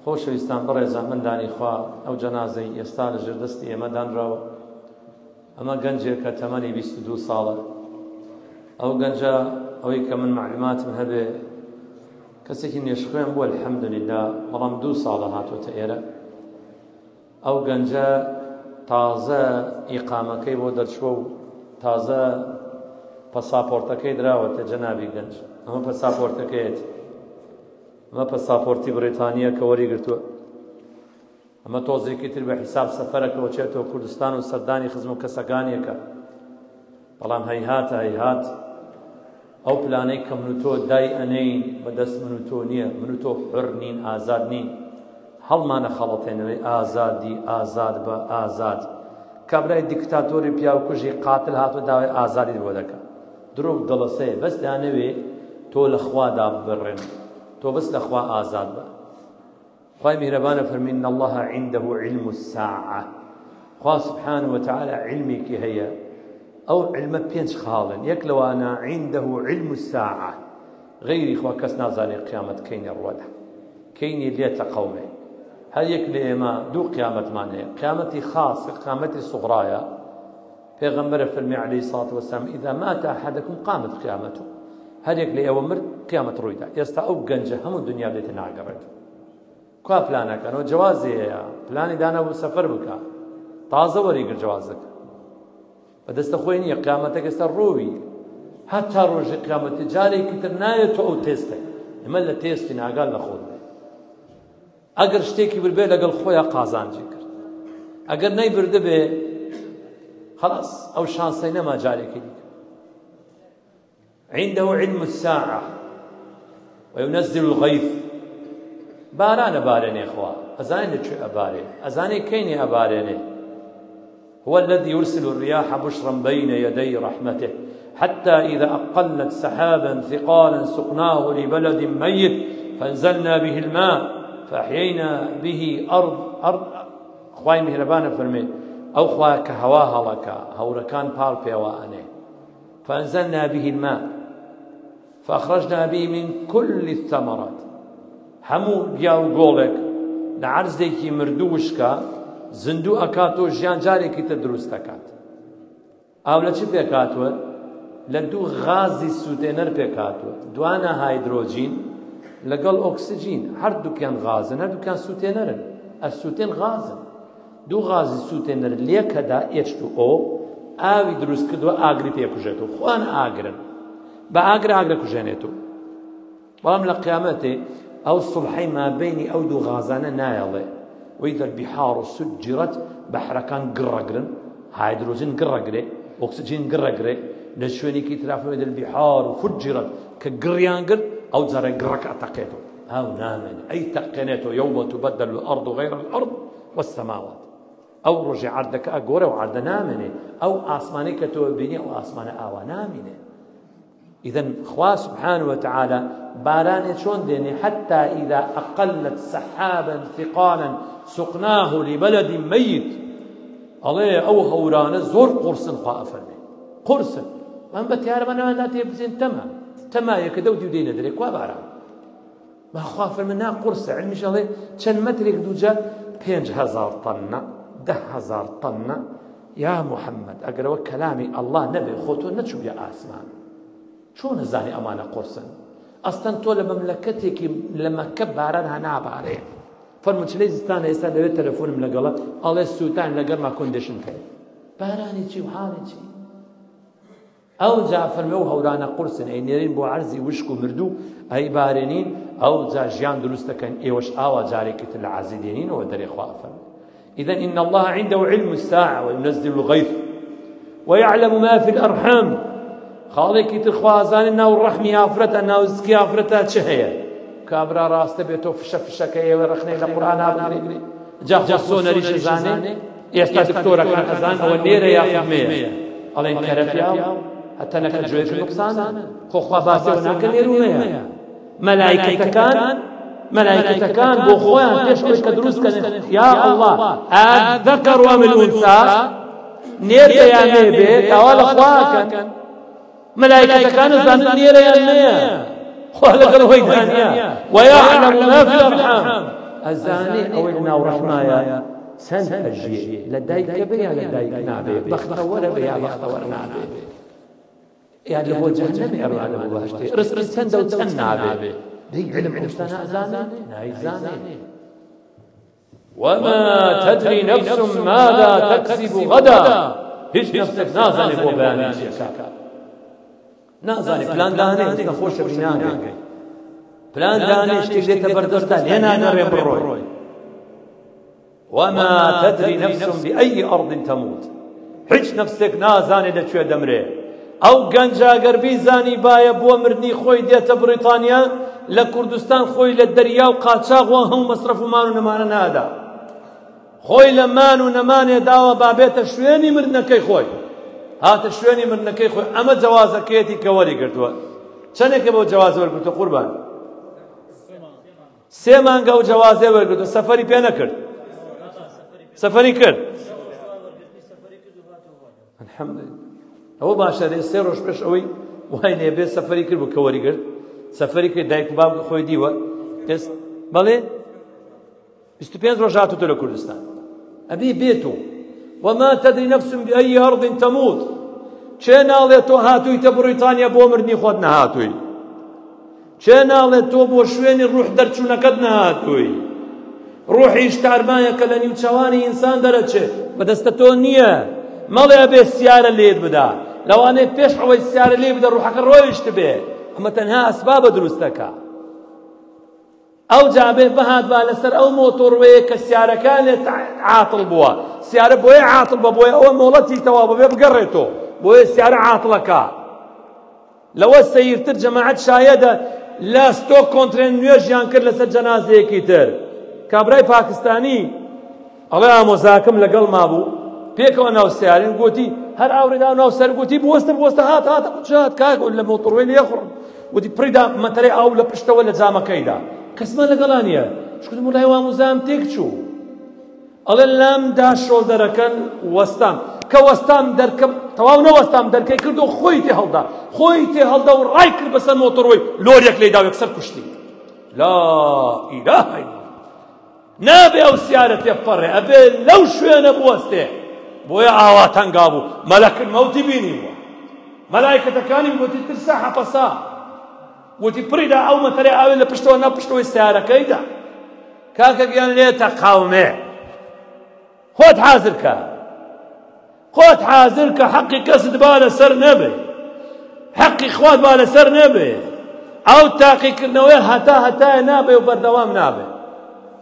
خۆشەویستان بەڕێزان مندانی خوا ئەو جەنازەی ئێستا لە ژێردەستی ئێمە دانراوە ئەمە گەنجێک کە تەمەنی 22 ساڵە ئەو گەنجە ئەوەی کە من معلوماتم هەبێ کەسێکی نێشخوێن بووە الحەمدولله بەڵام 2 ساڵە هاتوۆتە ئێرە ئەو گەنجە تازە ئیقامەکەی بۆ دەرچووە و تازە پەساپۆرتەکەی دراوەتە جەنابی گەنج ئەمە پەساپۆرتەکەیەتی ئەمە پەساپۆرتی بریتانیە کە وەریگرتووە ئەمە تۆزێکی تر بە حیساب سەفەرەکەوە چێتەوە کوردستان و سەردانی خزم و کەسەکانیەکە بەڵام هەیهاتە هەیهات ئەو پلانەی کە من و تۆ دای ئەنەین بەدەست من و تۆ نییە من و تۆ حڕ نین ئازاد نین هەڵمانە خەڵەتێنەوەی ئازادی ئازاد بە ئازاد کابرای دیکتاتۆری پیاوکوژی قاتل هاتووە داوای ئازادی بۆ دەکات درۆ دڵەسەیە بەس دانەوێ تۆ لە خوادا ببڕێن تۆ بەس لە خوا ئازاد بە خوای میهرەبانە فەرمی إن الله عنده علم الساعة خوا سبحانه وتعالى علمێکی هەیە ئەو علمە 5 خاڵن یەک لەوانە عنده علم الساعة غەیری خوا کەس نازانێت قیامەت کەینی ڕوەدا کەینی لێتە قەومێ هەر یەک لە ئێمە 2 قیامەتمان هەیە قیامەتی خاص قیامەتی سوغرایە پێغەمبەرە فەرمی عەلەیهی الصلاة والسلام إذا مات أحدكم قامت قیامەته هەر یەک لە ئێوە مرد قیامەت ڕوویدا ئێستا ئەو گەنجە هەموو دنیا لێتە ناگەڕێت کوا پلانەکەنەوە جوازی هەیە پلانی دانەبوو سەفەر بکە تازە وەریگر جوازەکە بەدەستە خۆی نییە قیامەتێک ئێستا ڕۆوی هەتا ڕۆژی قیامەتی جارێکی تر نایێت تۆ ئەو تێستە ئێمە لە تێستی ناگال لە خۆت بێ ئەگەر شتێکی بردبێ لەگەڵ خۆیان قازانجی کرد ئەگەر نەیبردە بێ خلاص ئەو شانسەی نەما جارێکی دیکە عنده علم الساعة وينزل الغيث بارانە بارێنێ خوا ئەزانێ لەکوێ ئەبارێ ئەزانێ کەینێ ئەبارێنێ هو الذي يرسل الرياح بشرا بين يدي رحمته حتى إذا أقلت سحابا ثقالا سقناه لبلد ميت فانزلنا به الماء فأحيينا به أرض خواي مهربانة فرمي أو خوا كهواها لك هوركان بال بيوانه فأنزلنا به الماء فأخرجنا به من كل الثمرات همو بياو قولك لعرزيكي مردوشكا زندو أكاتو جيان جاريكي تدروس تكات أو لچي بيكاتو لدو غازي سوتينر بيكاتو دوانا هيدروجين لقل أكسجين هر دو كان غازن هر دو كان سوتينرن السوتين غازن دو غازي سوتينر ليك دا H2O آوي دروس كدو آگري بيكوجيتو خوان آگرن با آگر كوجينيتو والله لقيامته أو الصبحي ما بين أو دو غازانا نايلة وإذا البحار سجرت بحر كان قرقرن هيدروجين قرقري أكسجين قرقري نشوني كي ترافوا إذا البحار فجرت كقريان قر أو زر قرق أتقيتو أو نامن أي تقنيتو يوم تبدل الأرض غير الأرض والسماوات أو رجع عردك أقوره وعرد نامنه أو آسمانك توبيني أو آسمان آوا نامنه إذن خوا سبحانه وتعالى باران شون ديني حتى إذا أقلت سحابا ثقالا سقناه لبلد ميت عليه أو هوران زور قرصن قافرني قرصن من بتيار من لا تبزين تما يكدو دينا دريك وباران ما خافر منها قرص علمي شغله كان مترك دوجا 5000 طن 10,000 طن يا محمد أقرأ كلامي الله نبي خوتو نتشو يا آسمان شون الزاني أمانة قرصا أصلا تولى مملكتك لما كبارنها ناباري فرموش ليز استانا يسال لبيت تلفون من لقلت الله السوتان لقل ما كونديشن كي باراني چي وحالي چي أو جا فرموه ورانا قرصا أي نيرين بو عرزي وشكو مردو أي بارينين أو جا جيان دلستكن إيوش آوا جاري كتل عزيدينين ودري خوافا إذن إن الله عنده علم الساعة وينزل الغيث ويعلم ما في الأرحام خالك تخوازان إنه الرحمي أفرت أنه زكي أفرتها شهية كابرا راست بيتو فشكية ورخني لقرآن أبنى جا خصونا ريش زاني يستا دكتورة كان أزان أو النيرة يا خمية الله ينكرت يا حتى نكت جوية النقصان خوخوا باسي وناك نيرومية ملائكة كان بوخوان تشكش كدروس كان يا الله الذكر وام الأنثى نير يا ميبي تاول أخواك ملائكة كانوا زانت نير يا مية ويعلم ما في الأرحام ئەزانێ ئەوەی لەناو ڕەحمایە چەند ئەژێ لە دایکە بێ یا لە دایک نابێ بەختەوەرە بێ یا بەختەوەر نابێ یا لە بۆ جەهەنەم ئێڕوانە بۆ بەهەشتێ ڕزقی چەندە و چەند نابێ دەی علم ئەوشتانە ئەزانێ نایزانێ وما تدري نفس ماذا تكسب غدا هیچ نفسك نازانێ بۆ بەیانی چیەکە نازانێ پلان دانێ هەستە خۆشە بیناگەی پلان دانێ شتێک دێتە بەردەستە لێ ناگەڕێ بڕۆی وما تدري نفس بأي أرض تموت هیچ نفسك نازانێ لەکوێ دەمرێ ئەو گەنجە ئەگەر بیزانی باە بۆ مردنی خۆی دێتە بریتانیا لە کوردستان خۆی لە دەریا و قاچاغوە هەموو مەسرەف و مان و نەمانە نادا خۆی لە مان و نەمانێ داوە بابێتە شوێنی مردنەکەی خۆی هاتە شوێنی مردنەکەی خۆی ئەمە جەوازەکەیەتی کە وەری گرتووە چەندێکە بۆ جەوازە وەرگرتووە قوربان 3 مانگە و جەوازێ وەرگرتووە سەفەری پێ نەکرد سەفەری کرد الحەمدولillah ئەوە باشە لێ 3 ڕۆژ پێش ئەوەی وای لێ بێ سەفەری کرد بوو کە وەریگرت سەفەری کرد دایک و باب خۆی دیوە بەڵێ 25 ڕۆژ هاتووتە لە کوردستان ئەبێ بێتۆ وما تدري نفس بأي أرض تموت چێ ناڵێت تۆ هاتوویتە بریتانیا بۆ مردنی خۆت نەهاتووی چێ ناڵێت تۆ بۆ شوێنی ڕوح دەرچوونەکەت نەهاتووی ڕوحی شتارمایە کە لە نیوچەوانی ئینسان دەرەچێ بەدەستە تۆ نییە مەڵێ ئەبێ سیارە لێت بدا لەوانەیە پێش ئەوەی سیارە لێ بدە ڕوحەکە ڕۆیشت بێ ئەمە تەنها ئەسبابە دروستەکە ئەو جابێ بەهات با لەسەر ئەو مۆتۆڕوەیە کە سیارەکان لێت عاتڵ بووە سیارە بۆیە عاتڵ بە بۆیە ئەوە مۆڵەتی تەوا بەبێ بگەڕێتۆ بۆیە سیارە عاتڵەکە لەوە سەیرتر جەماعەت شایەدە لە ستۆک کۆنترێن نوێژیان کرد لەسەر جەنازەیەکی تر کابرای پاکستانی ئەڵێ ئامۆزاکەم لەگەڵ مابوو پێکەوە ناو سیارین گوتی هەر ئاورێدا ناو سەر گوتی بوەستە هات بچات کاک لە مۆتۆڕوەی لێخڕم گوتی پڕیدا مەتەرێ ئاو لە پشتەوە لە جامەکەیدا کەسمان لەگەڵا نییە شکوتم وڵای واموزام تێک چوو ئەڵێ لامدا شۆڵدەرەکەن وەستام کە وەستام دەرکەم تەواو نەوەستام دەرکەی کردو خۆی تێ هەڵدا و ڕای کرد بەسەر مۆتۆڕوەی لۆریەک لێدا و یەکسەر کوشتی لا ئیلاهە ئیلا نابێ ئەو سیارە تێپەڕێ ئەبێ لەو شوێنە بوەستێ بۆیە ئاوا تەنگا بوو مەلەکل مەوتی بینیوە مەلایکەتەکانی گوتی ترسا حەپەسا گوتی پڕیدا ئەو مەتەرێ ئاوێ لە پشتەوە ناو پشتەوەی سیارەکەیدا کاکە گیان لێتە قاومێ خۆت حازر کە حەقی کەست با لەسەر نەبێ حەقی خوات با لەسەر نەبێ ئەو تاقیکردنەوەی هەتایە نابێ و بەردەوام نابێ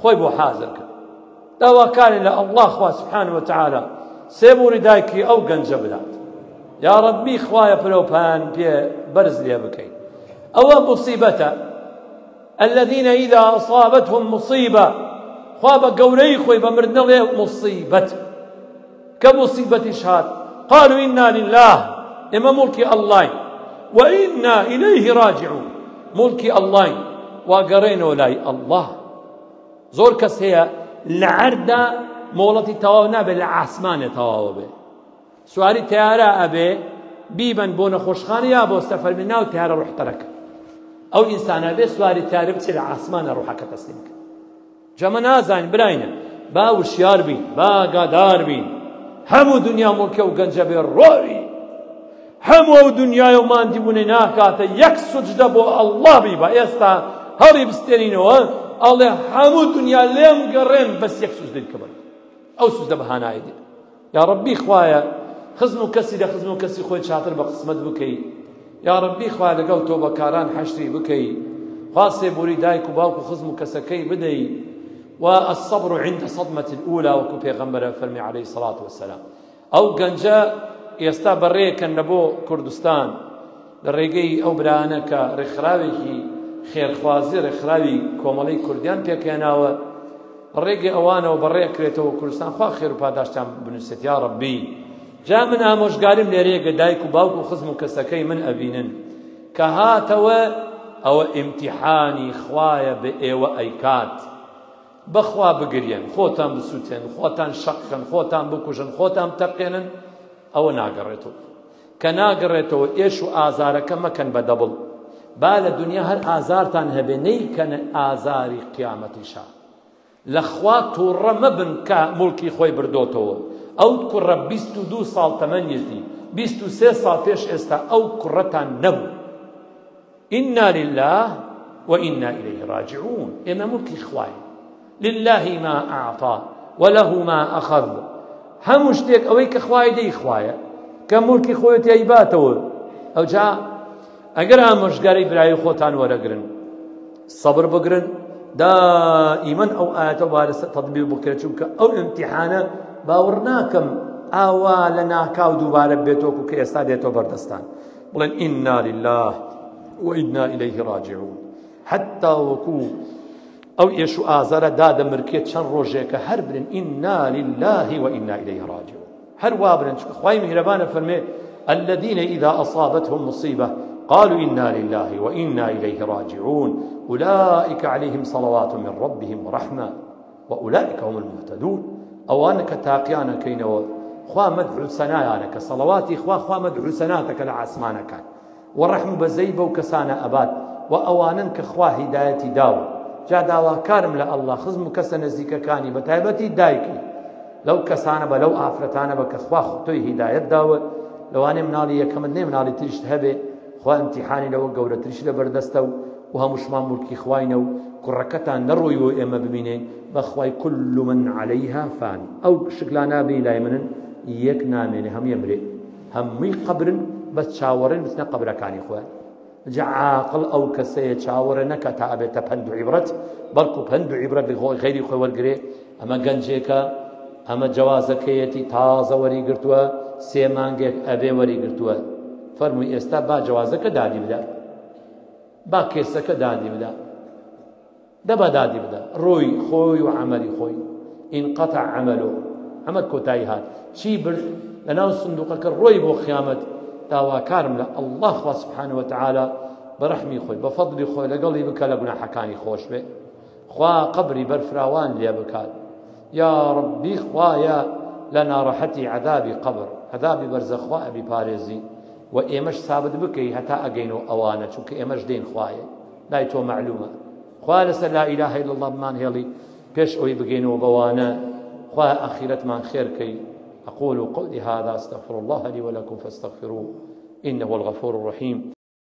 خۆی بۆ حازر کرد داواکاری لە ئەڵڵا خوا سبحانه وتعالى سێبووری دایکی ئەو گەنجە بدات یا ڕەبی خوایە پلەپان پێ بەرز لێ بکەیت ئەوە مصیبەتە الذين إذا أصابتهم مصيبة خوا بە گەورەی خۆی بە مردنەڵێ مصیبەت کە مصیبەتیش هات قالوا إنا لله ئێمە موڵکی ئەڵڵاین وإنا إليه راجعون موڵکی ئەڵڵاین واگەڕێنەوە لای ئەڵڵا زۆر کەس هەیە لە عەردا مۆڵەتی تەواو نابێت لە عاسمانێ تەواوە بێ سواری تیارە ئەبێ بیبەن بۆ نەخۆشخانە یا بۆ سەفەر ناو تیارە ڕوحتەرەکە ئەو ئینسانە بێ سواری تیارە بچێت لە عاسمانە ڕوحەکە تەسلیم کرد جەمە نازانین براینە با وشیار بین با ئاگادار بین هەموو دنیا موڵکە و گەنجە بێ ڕۆوی هەموو ئەو دنیای و ماندیبوونەی ناکاتە یەک سوجدە بۆ ئەڵڵا بیبە ئێستا هەڵی بستێنینەوە ئەڵێ هەموو دنیا لێم گەڕێن بەس یەک سوجدەی کەبن ئەو سوجدە بەهانایی دێ یا ڕەبی خوایە خزم و کەسی لە خزم و کەسی خۆی چاتر بە قسمەت بکەی یا ڕەبی خوایە لەگەڵ تۆ بەکاران حەشری بکەی خوا سێبووری دایک و باوک و خزم و کەسەکەی بدەی والصبر عند صدمة الأولى وكو پیغمبر فرمي عليه الصلاة والسلام أو گەنجە ئێستا بەڕێکەن لە بۆ کوردستان لە ڕێگەی ئەو برانە کە ڕێکخراوێکی خێرخوازی ڕێکخراوی کۆمەڵەی کوردیان پێکێناوە ڕێگەی ئەوانەوە بەڕێکرێتەوە کوردستان خوا خێر و پاداشتان بنووسێت یا ڕەبی جا من ئامۆژگاریم لێرەیەکە دایک و باوک و خزم و کەسەکەی من ئەبینن کە هاتەوە ئەوە ئیمتیحانی خوایە بە ئێوە ئەیکات بەخوا بگرێن خۆتان بسووتێن خۆتان شەقکەن خۆتان بکوژن خۆتان تەقێنن ئەوە ناگەڕێتەوە کە ناگەڕێتەوە ئێش و ئازارەکە مەکەن بە دەبڵ با لە دنیا هەر ئازارتان هەبێ نەیکەنە ئازاری قیامەتیشە لەخوا تووڕە مەبن کە موڵکی خۆی بردۆتەوە. ئەو کوڕە 22 ساڵ تەمەنیەتی 23 ساڵ پێش ئێستا ئەو کوڕەتان نەبوو. ئینا لله وئینا ئیلەیه ڕاجعون. ئێمە موڵکی خوایە. لله ما ئەعطا وله ما ئەخەذ. هەموو شتێک ئەوەی کە خوای دەی خوایە کە موڵکی خۆی تێیباتەوە. ئەوجا ئەگەر ئامۆژگاری برای خۆتان وەرەگرن سەبر بگرن دائیمەن ئەو ئاەتە وارەسە تەطبیق بکرێت چونکە ئەو ئیمتیحانە باوەڕ ناکەم ئاوا لە ناکاو دووبارە بێتۆکو کە ئێستا دێتۆ بەردەستان بڵێن ئینا لله وئینا ئیلەیه ڕاجعون. حتا وەکو ئەو ئێش و ئازارە دادەمرکێت چەند ڕۆژێکە هەر برن ئینا لله وئینا ئیلەیه ڕاجعون. هەر وا برن چونکە خوای میهرەبانە فەرمێ الذين إذا أصابتهم مصيبة قالوا إنا لله وإنا إليه راجعون أولئك عليهم صلوات من ربهم ورحمة وأولئك هم المهتدون. أوانك تاقيانا كينو خوا مدعو سنايانك صلواتي خوا مدعو سناتك لعاسمانك والرحم بزيب وكسانا أباد وأوانك خوا هدايتي داو جاد الله كارم الله خزم كسن زيك كاني بتايبتي دايكي لو كسانا بلو آفرتانا بكخوا خطوي هدايت داو لواني منالي يكمدني منالي تريشت هبه خوا امتحاني لو قورة تريش لبردستو وهمشمان ملكي خواينو كركتان نرويو إما ببينين بخواي كل من عليها فان أو شكلانا بي لا يمنن يك نامين هم يمرئ هم قبر بس شاورين بس نقبر كاني خوان جا عاقل أو كسي شاورين كتا أبي تبهند عبرت بلكو بهند عبرت غيري خوي والقري أما قنجيكا أما جوازكيتي تازة وري قرتوا سيمانجيك أبي وري قرتوا فرمي استا با جوازك دادي بدا با كيسك دادي بدا دبا دادي بدا روي خوي وعملي خوي انقطع عمله عمل كوتاي هات شي برد لنا صندوقك الروي بو خيامت داوا كارم لا الله سبحانه وتعالى برحمي خوي بفضلي خوي لقلي بك لقنا حكاني خوش به خوا قبري برفراوان لي بكال يا ربي خوايا لنا راحتي عذابي قبر عذابي برزخ ابي باريزي وإيمش ثابت بكي حتى أجينو أوانا چونك إيمش دين خوايا لا يتو معلومة خوالس لا إله إلا الله بمان هيلي بيش أوي بجينو بوانا خوا أخيرت من خير كي أقول قولي هذا استغفر الله لي ولكم فاستغفروه إنه الغفور الرحيم.